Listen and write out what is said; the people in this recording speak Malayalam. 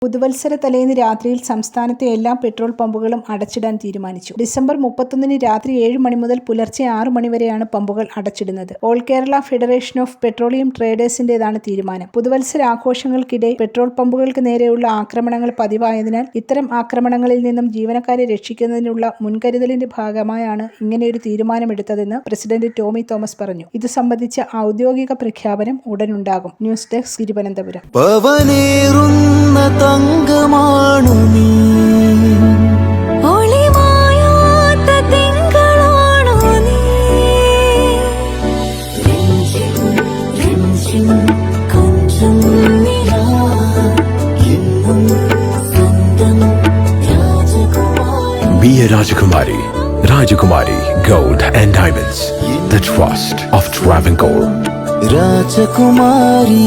പുതുവത്സര തലേന്ന് രാത്രിയിൽ സംസ്ഥാനത്തെ എല്ലാ പെട്രോൾ പമ്പുകളും അടച്ചിടാൻ തീരുമാനിച്ചു. ഡിസംബർ 31 രാത്രി 7 മണി മുതൽ പുലർച്ചെ 6 മണി വരെയാണ് പമ്പുകൾ അടച്ചിടുന്നത്. All Kerala federation of petroleum ട്രേഡേഴ്സിന്റേതാണ് തീരുമാനം. പുതുവത്സര ആഘോഷങ്ങൾക്കിടെ പെട്രോൾ പമ്പുകൾക്ക് നേരെയുള്ള ആക്രമണങ്ങൾ പതിവായതിനാൽ ഇത്തരം ആക്രമണങ്ങളിൽ നിന്നും ജീവനക്കാരെ രക്ഷിക്കുന്നതിനുള്ള മുൻകരുതലിന്റെ ഭാഗമായാണ് ഇങ്ങനെയൊരു തീരുമാനമെടുത്തതെന്ന് പ്രസിഡന്റ് ടോമി തോമസ് പറഞ്ഞു. ഇത് സംബന്ധിച്ച ഔദ്യോഗിക പ്രഖ്യാപനം ഉടനുണ്ടാകും. News desk Thiruvananthapuram. തങ്കമാണു നീ, ഒളിമായാത്ത തിങ്കളാണു നീ, കൊഞ്ചം നിലാ എന്നും സ്വന്തം രാജകുമാരി. Be a Rajakumari. Rajakumari Gold and Diamonds. The trust of Travancore. രാജകുമാരി.